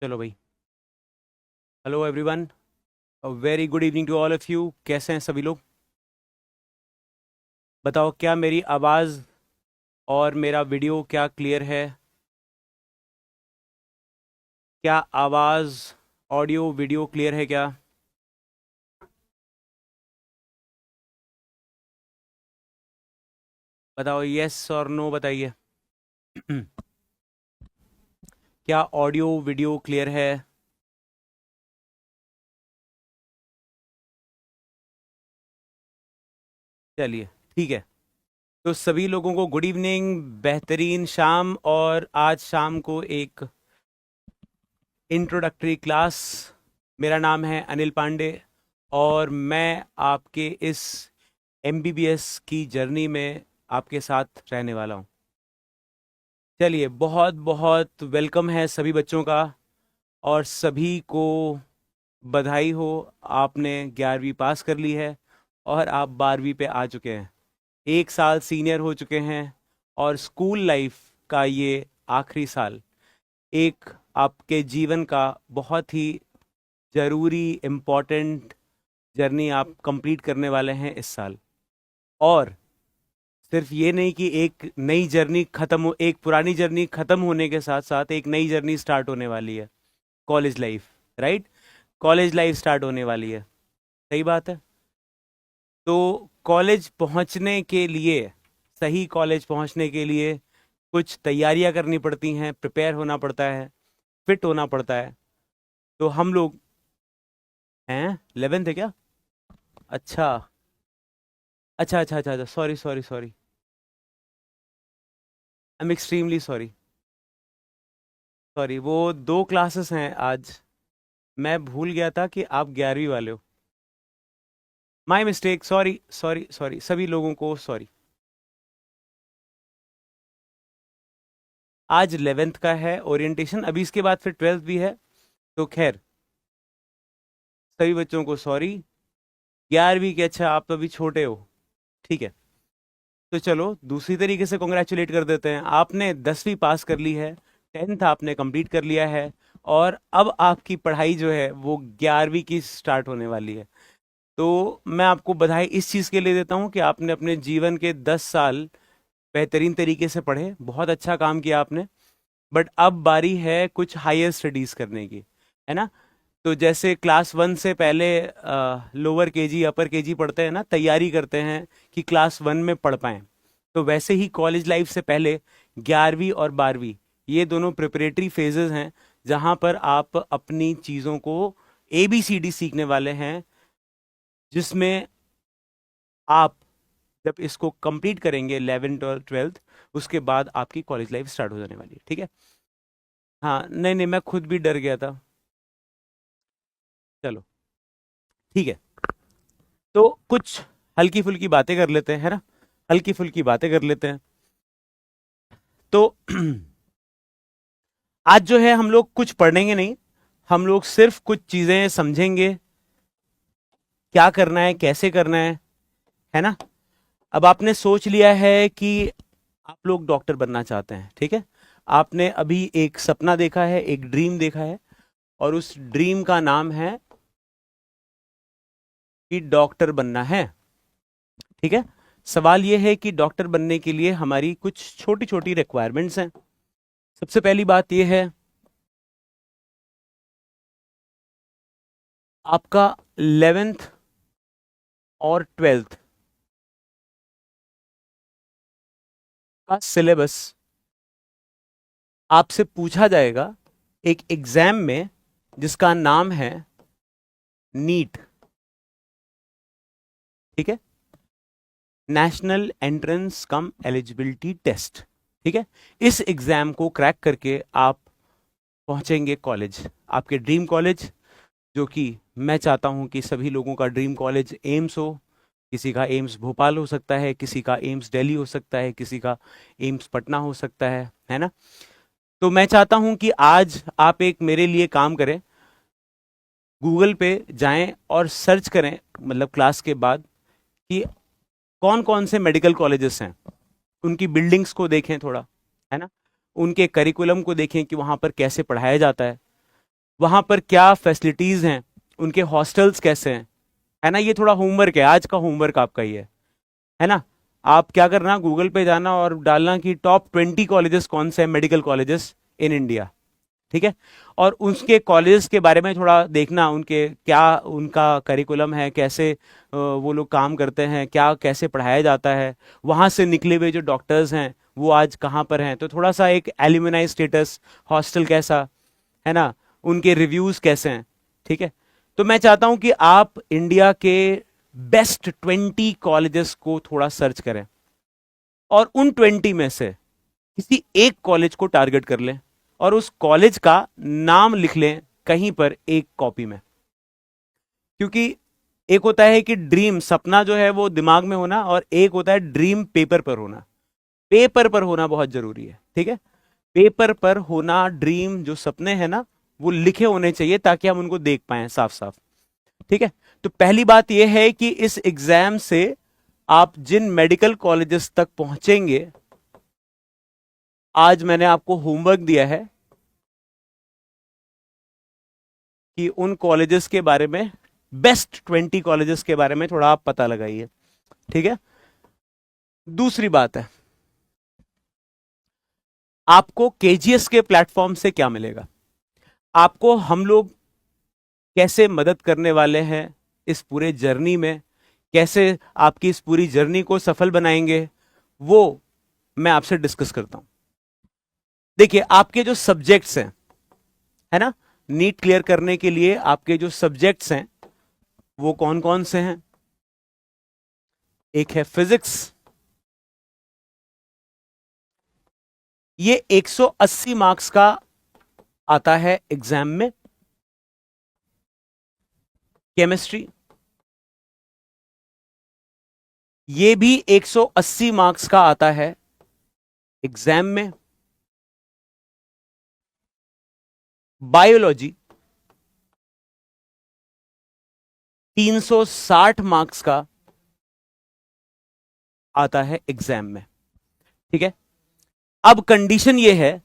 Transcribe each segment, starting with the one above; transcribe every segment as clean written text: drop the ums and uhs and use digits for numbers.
चलो भाई। Hello everyone, very good evening to all of you. कैसे हैं सभी लोग? बताओ, क्या मेरी आवाज़ और मेरा वीडियो क्या क्लियर है? क्या आवाज़, ऑडियो, वीडियो क्लियर है क्या? बताओ यस और नो बताइए। क्या ऑडियो वीडियो क्लियर है? चलिए, ठीक है। तो सभी लोगों को गुड इवनिंग, बेहतरीन शाम। और आज शाम को एक इंट्रोडक्टरी क्लास। मेरा नाम है अनिल पांडे और मैं आपके इस एमबीबीएस की जर्नी में आपके साथ रहने वाला हूँ। चलिए, बहुत बहुत वेलकम है सभी बच्चों का। और सभी को बधाई हो, आपने 11वीं पास कर ली है और आप 12वीं पे आ चुके हैं। एक साल सीनियर हो चुके हैं और स्कूल लाइफ का ये आखिरी साल एक आपके जीवन का बहुत ही ज़रूरी इम्पोर्टेंट जर्नी आप कंप्लीट करने वाले हैं इस साल। और सिर्फ ये नहीं कि एक नई जर्नी खत्म हो, एक पुरानी जर्नी खत्म होने के साथ साथ एक नई जर्नी स्टार्ट होने वाली है। College life, right? College life start होने वाली है। सही बात है। तो कॉलेज पहुंचने के लिए, सही कॉलेज पहुंचने के लिए कुछ तैयारियां करनी पड़ती हैं, प्रिपेयर होना पड़ता है, फिट होना पड़ता है। तो हम लोग हैं 11th है क्या? अच्छा, अच्छा, अच्छा, अच्छा, अच्छा, sorry, sorry, sorry. I am extremely sorry. Sorry, वो दो क्लासेस हैं आज। मैं भूल गया था कि आप 11वीं वाले हो। My mistake, sorry, sorry, sorry, सभी लोगों को सॉरी। आज 11th का है ओरिएंटेशन, अभी इसके बाद फिर 12th भी है। तो खैर, सभी बच्चों को सॉरी। 11वीं के, अच्छा आप तो अभी छोटे हो। ठीक है। तो चलो दूसरी तरीके से कॉन्ग्रेचुलेट कर देते हैं, आपने 10वीं पास कर ली है, 10th आपने कंप्लीट कर लिया है। और अब आपकी पढ़ाई जो है वो 11वीं की स्टार्ट होने वाली है। तो मैं आपको बधाई इस चीज़ के लिए देता हूँ कि आपने अपने जीवन के 10 साल बेहतरीन तरीके से पढ़े, बहुत अच्छा काम किया आपने। बट अब बारी है कुछ हायर स्टडीज करने की, है ना? तो जैसे क्लास 1 से पहले लोअर केजी अपर केजी पढ़ते हैं ना, तैयारी करते हैं कि क्लास 1 में पढ़ पाएं। तो वैसे ही कॉलेज लाइफ से पहले 11वीं और 12वीं, ये दोनों प्रिपरेटरी फेजेस हैं जहां पर आप अपनी चीज़ों को ABCD सीखने वाले हैं, जिसमें आप जब इसको कंप्लीट करेंगे 11th और 12th, उसके बाद आपकी कॉलेज लाइफ स्टार्ट हो जाने वाली है। ठीक है? हाँ, नहीं नहीं, मैं खुद भी डर गया था। चलो, ठीक है। तो कुछ हल्की फुल्की बातें कर लेते हैं, है ना? हल्की फुल्की बातें कर लेते हैं। तो आज जो है हम लोग कुछ पढ़ेंगे नहीं, हम लोग सिर्फ कुछ चीजें समझेंगे, क्या करना है, कैसे करना है ना? अब आपने सोच लिया है कि आप लोग डॉक्टर बनना चाहते हैं, ठीक है? आपने अभी एक सपना देखा है, एक ड्रीम देखा है, और उस ड्रीम का नाम है कि डॉक्टर बनना है। ठीक है? सवाल यह है कि डॉक्टर बनने के लिए हमारी कुछ छोटी छोटी रिक्वायरमेंट्स हैं। सबसे पहली बात यह है, आपका 11th और 12th का सिलेबस आपसे पूछा जाएगा एक एग्जाम में जिसका नाम है नीट। ठीक है? नेशनल एंट्रेंस कम एलिजिबिलिटी टेस्ट। ठीक है? इस एग्जाम को क्रैक करके आप पहुंचेंगे कॉलेज, आपके ड्रीम कॉलेज, जो कि मैं चाहता हूं कि सभी लोगों का ड्रीम कॉलेज एम्स हो। किसी का एम्स भोपाल हो सकता है, किसी का एम्स दिल्ली हो सकता है, किसी का एम्स पटना हो सकता है ना? तो मैं चाहता हूं कि आज आप एक मेरे लिए काम करें, गूगल पे जाएं और सर्च करें, मतलब क्लास के बाद, कि कौन कौन से मेडिकल कॉलेजेस हैं, उनकी बिल्डिंग्स को देखें थोड़ा, है ना? उनके करिकुलम को देखें कि वहां पर कैसे पढ़ाया जाता है। वहां पर क्या फैसिलिटीज हैं, उनके हॉस्टल्स कैसे हैं, है ना। ये थोड़ा होमवर्क है, आज का होमवर्क आपका ये है ना। आप क्या करना, गूगल पे जाना और डालना कि टॉप 20 कॉलेजेस कौन से हैं, मेडिकल कॉलेजेस इन इंडिया, ठीक है। और उसके कॉलेजेस के बारे में थोड़ा देखना, उनके क्या उनका करिकुलम है, कैसे वो लोग काम करते हैं, क्या कैसे पढ़ाया जाता है, वहाँ से निकले हुए जो डॉक्टर्स हैं वो आज कहाँ पर हैं। तो थोड़ा सा एक एल्यूमिनाई स्टेटस, हॉस्टल कैसा है ना, उनके रिव्यूज़ कैसे हैं, ठीक है। तो मैं चाहता हूँ कि आप इंडिया के बेस्ट 20 कॉलेजेस को थोड़ा सर्च करें और उन 20 में से किसी एक कॉलेज को टारगेट कर लें और उस कॉलेज का नाम लिख लें कहीं पर एक कॉपी में। क्योंकि एक होता है कि ड्रीम, सपना जो है वो दिमाग में होना, और एक होता है ड्रीम पेपर पर होना। पेपर पर होना बहुत जरूरी है, ठीक है। पेपर पर होना, ड्रीम जो सपने हैं ना वो लिखे होने चाहिए ताकि हम उनको देख पाएं साफ साफ, ठीक है। तो पहली बात यह है कि इस एग्जाम से आप जिन मेडिकल कॉलेजेस तक पहुंचेंगे, आज मैंने आपको होमवर्क दिया है कि उन कॉलेजेस के बारे में, बेस्ट 20 कॉलेजेस के बारे में थोड़ा आप पता लगाइए, ठीक है। दूसरी बात है, आपको केजीएस के प्लेटफॉर्म से क्या मिलेगा, आपको हम लोग कैसे मदद करने वाले हैं इस पूरे जर्नी में, कैसे आपकी इस पूरी जर्नी को सफल बनाएंगे, वो मैं आपसे डिस्कस करता हूं। देखिए, आपके जो सब्जेक्ट्स हैं, है ना, नीट क्लियर करने के लिए आपके जो सब्जेक्ट्स हैं वो कौन कौन से हैं। एक है फिजिक्स, ये 180 मार्क्स का आता है एग्जाम में। केमिस्ट्री, ये भी 180 मार्क्स का आता है एग्जाम में। बायोलॉजी 360 मार्क्स का आता है एग्जाम में, ठीक है। अब कंडीशन यह है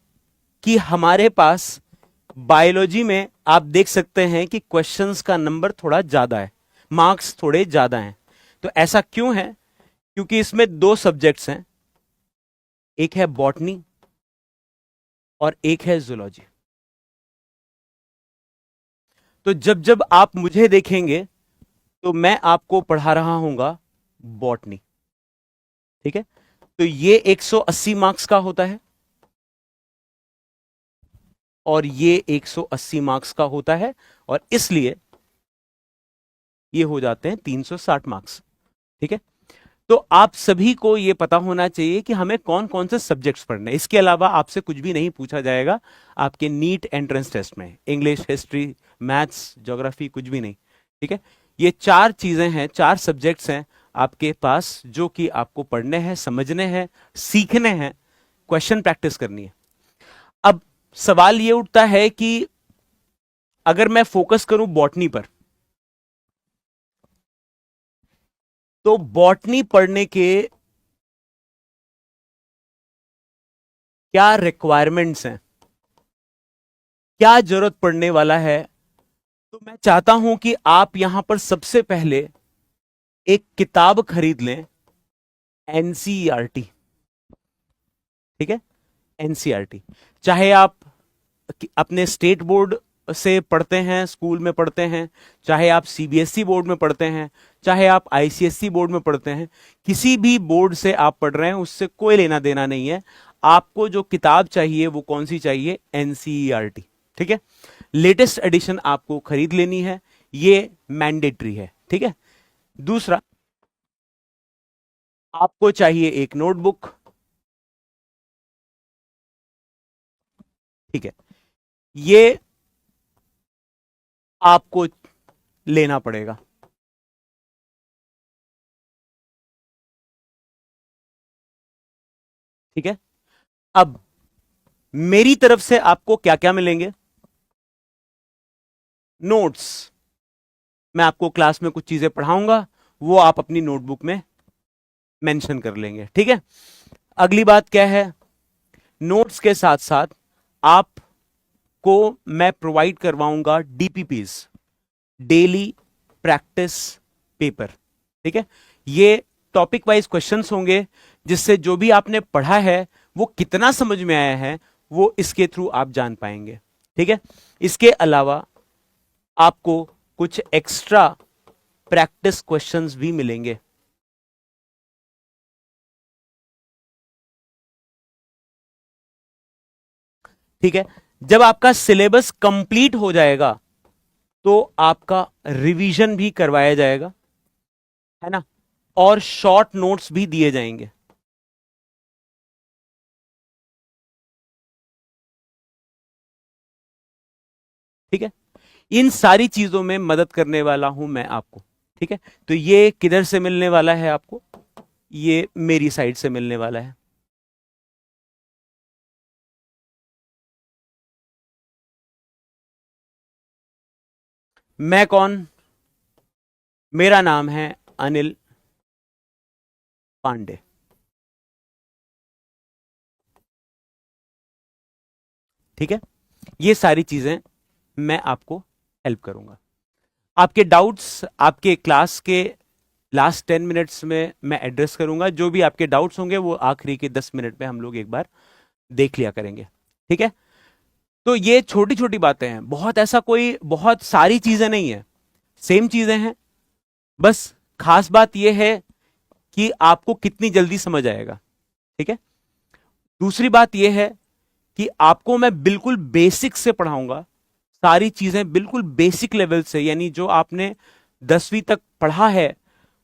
कि हमारे पास बायोलॉजी में आप देख सकते हैं कि क्वेश्चंस का नंबर थोड़ा ज्यादा है, मार्क्स थोड़े ज्यादा हैं। तो ऐसा क्यों है, क्योंकि इसमें 2 सब्जेक्ट्स हैं, एक है बॉटनी और एक है जूलॉजी। तो जब जब आप मुझे देखेंगे तो मैं आपको पढ़ा रहा हूंगा बॉटनी, ठीक है। तो ये 180 मार्क्स का होता है और ये 180 मार्क्स का होता है, और इसलिए ये हो जाते हैं 360 मार्क्स, ठीक है। तो आप सभी को यह पता होना चाहिए कि हमें कौन कौन से सब्जेक्ट्स पढ़ने हैं। इसके अलावा आपसे कुछ भी नहीं पूछा जाएगा आपके नीट एंट्रेंस टेस्ट में, इंग्लिश, हिस्ट्री, मैथ्स, ज्योग्राफी, कुछ भी नहीं, ठीक है। ये 4 चीजें हैं, 4 सब्जेक्ट्स हैं आपके पास जो कि आपको पढ़ने हैं, समझने हैं, सीखने हैं, क्वेश्चन प्रैक्टिस करनी है। अब सवाल यह उठता है कि अगर मैं फोकस करूं बॉटनी पर, तो बॉटनी पढ़ने के क्या रिक्वायरमेंट्स हैं, क्या जरूरत पड़ने वाला है। तो मैं चाहता हूं कि आप यहां पर सबसे पहले एक किताब खरीद लें, एनसीईआरटी, ठीक है। एनसीईआरटी, चाहे आप अपने स्टेट बोर्ड से पढ़ते हैं, स्कूल में पढ़ते हैं, चाहे आप सीबीएसई बोर्ड में पढ़ते हैं, चाहे आप आईसीएसई बोर्ड में पढ़ते हैं, किसी भी बोर्ड से आप पढ़ रहे हैं उससे कोई लेना देना नहीं है। आपको जो किताब चाहिए वो कौन सी चाहिए, एनसीईआरटी, ठीक है। लेटेस्ट एडिशन आपको खरीद लेनी है, ये मैंडेटरी है, ठीक है। दूसरा, आपको चाहिए एक नोटबुक, ठीक है, ये आपको लेना पड़ेगा, ठीक है। अब मेरी तरफ से आपको क्या क्या मिलेंगे, नोट्स, मैं आपको क्लास में कुछ चीजें पढ़ाऊंगा, वो आप अपनी नोटबुक में मेंशन कर लेंगे, ठीक है। अगली बात क्या है, नोट्स के साथ साथ आप आपको मैं प्रोवाइड करवाऊंगा डीपीपीज, डेली प्रैक्टिस पेपर। ठीक है, ये टॉपिक वाइज क्वेश्चंस होंगे, जिससे जो भी आपने पढ़ा है वो कितना समझ में आया है वो इसके थ्रू आप जान पाएंगे। ठीक है, इसके अलावा आपको कुछ एक्स्ट्रा प्रैक्टिस क्वेश्चंस भी मिलेंगे। ठीक है, जब आपका सिलेबस कंप्लीट हो जाएगा तो आपका रिवीजन भी करवाया जाएगा, है ना, और शॉर्ट नोट्स भी दिए जाएंगे। ठीक है, इन सारी चीजों में मदद करने वाला हूं मैं आपको। ठीक है, तो ये किधर से मिलने वाला है आपको? ये मेरी साइड से मिलने वाला है। मैं कौन? मेरा नाम है अनिल पांडे। ठीक है, ये सारी चीजें मैं आपको हेल्प करूंगा। आपके डाउट्स आपके क्लास के लास्ट 10 मिनट्स में मैं एड्रेस करूंगा। जो भी आपके डाउट्स होंगे वो आखिरी के 10 मिनट में हम लोग एक बार देख लिया करेंगे। ठीक है, तो ये छोटी छोटी बातें हैं, बहुत ऐसा कोई बहुत सारी चीजें नहीं है, सेम चीजें हैं। बस खास बात यह है कि आपको कितनी जल्दी समझ आएगा। ठीक है, दूसरी बात यह है कि आपको मैं बिल्कुल बेसिक से पढ़ाऊंगा, सारी चीजें बिल्कुल बेसिक लेवल से, यानी जो आपने 10वीं तक पढ़ा है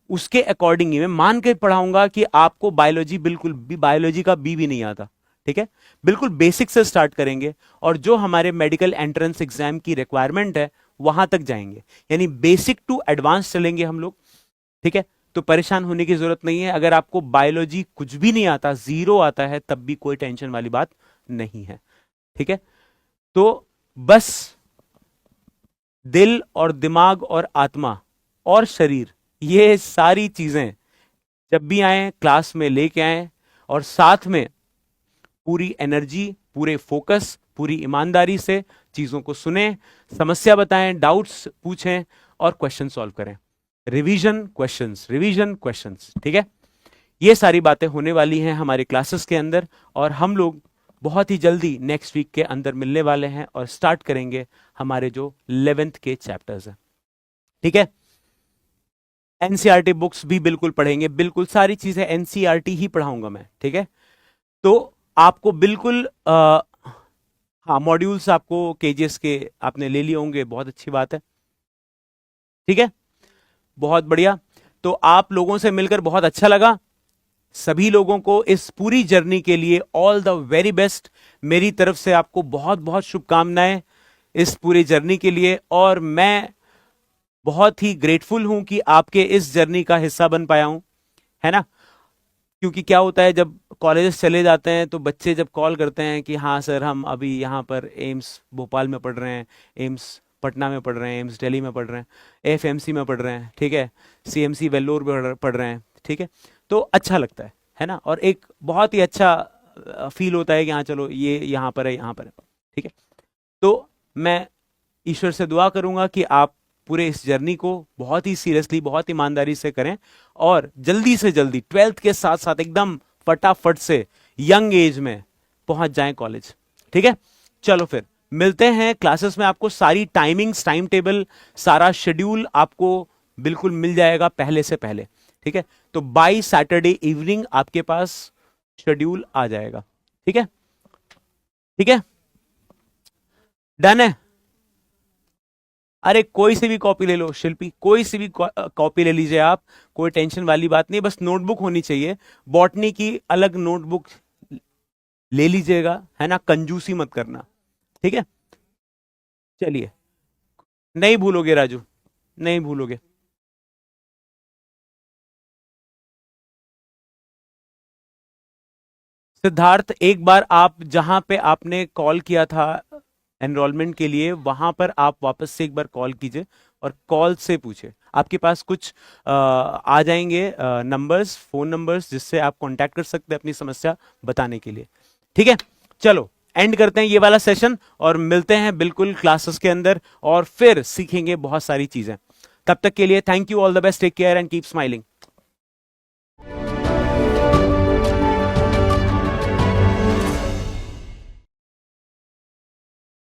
उसके अकॉर्डिंग ही मैं मान के पढ़ाऊंगा कि आपको बायोलॉजी बिल्कुल भी, बायोलॉजी का बी भी नहीं आता। ठीक है, बिल्कुल बेसिक से स्टार्ट करेंगे और जो हमारे मेडिकल एंट्रेंस एग्जाम की रिक्वायरमेंट है वहां तक जाएंगे, यानी बेसिक टू एडवांस चलेंगे हम लोग। ठीक है, तो परेशान होने की जरूरत नहीं है। अगर आपको बायोलॉजी कुछ भी नहीं आता, जीरो आता है, तब भी कोई टेंशन वाली बात नहीं है। ठीक है, तो बस दिल और दिमाग और आत्मा और शरीर, ये सारी चीजें जब भी आए क्लास में लेके आए, और साथ में पूरी एनर्जी, पूरे फोकस, पूरी ईमानदारी से चीजों को सुने, समस्या बताएं, डाउट्स पूछें और क्वेश्चन सॉल्व करें। Revision questions, revision questions. ठीक है, ये सारी बातें होने वाली हैं हमारे क्लासेस के अंदर, और हम लोग बहुत ही जल्दी नेक्स्ट वीक के अंदर मिलने वाले हैं और स्टार्ट करेंगे हमारे जो 11th के चैप्टर्स हैं। ठीक है, एनसीईआरटी बुक्स भी बिल्कुल पढ़ेंगे, बिल्कुल सारी चीजें एनसीईआरटी ही पढ़ाऊंगा मैं। ठीक है, तो आपको बिल्कुल हाँ, मॉड्यूल्स आपको केजीएस के आपने ले लिए होंगे, बहुत अच्छी बात है। ठीक है, बहुत बढ़िया। तो आप लोगों से मिलकर बहुत अच्छा लगा। सभी लोगों को इस पूरी जर्नी के लिए ऑल द वेरी बेस्ट। मेरी तरफ से आपको बहुत बहुत शुभकामनाएं इस पूरी जर्नी के लिए, और मैं बहुत ही ग्रेटफुल हूं कि आपके इस जर्नी का हिस्सा बन पाया हूं, है ना। क्योंकि क्या होता है, जब कॉलेजेस चले जाते हैं तो बच्चे जब कॉल करते हैं कि हाँ सर, हम अभी यहाँ पर एम्स भोपाल में पढ़ रहे हैं, एम्स पटना में पढ़ रहे हैं, एम्स दिल्ली में पढ़ रहे हैं, एफएमसी में पढ़ रहे हैं, ठीक है, सीएमसी वेल्लोर में पढ़ रहे हैं। ठीक है, तो अच्छा लगता है ना, और एक बहुत ही अच्छा फील होता है कि हाँ चलो ये यहाँ पर है, यहाँ पर है। ठीक है, तो मैं ईश्वर से दुआ करूंगा कि आप पूरे इस जर्नी को बहुत ही सीरियसली, बहुत ईमानदारी से करें, और जल्दी से जल्दी 12th के साथ साथ एकदम फटाफट से यंग एज में पहुंच जाएं कॉलेज। ठीक है, चलो फिर मिलते हैं क्लासेस में। आपको सारी टाइमिंग्स, टाइम टेबल, सारा शेड्यूल आपको बिल्कुल मिल जाएगा पहले से पहले। ठीक है, तो बाय सैटरडे इवनिंग आपके पास शेड्यूल आ जाएगा। ठीक है, ठीक है, डन है। अरे कोई सी भी कॉपी ले लो शिल्पी, कोई सी भी कॉपी ले लीजिए आप, कोई टेंशन वाली बात नहीं, बस नोटबुक होनी चाहिए। बॉटनी की अलग नोटबुक ले लीजिएगा, है ना, कंजूसी मत करना। ठीक है, चलिए, नहीं भूलोगे राजू, नहीं भूलोगे। सिद्धार्थ, एक बार आप जहां पे आपने कॉल किया था एनरोलमेंट के लिए, वहां पर आप वापस से एक बार कॉल कीजिए और कॉल से पूछे। आपके पास कुछ आ जाएंगे नंबर्स, फोन नंबर्स, जिससे आप कांटेक्ट कर सकते हैं अपनी समस्या बताने के लिए। ठीक है, चलो एंड करते हैं ये वाला सेशन और मिलते हैं बिल्कुल क्लासेस के अंदर और फिर सीखेंगे बहुत सारी चीजें। तब तक के लिए thank you, all the best, take care and keep smiling.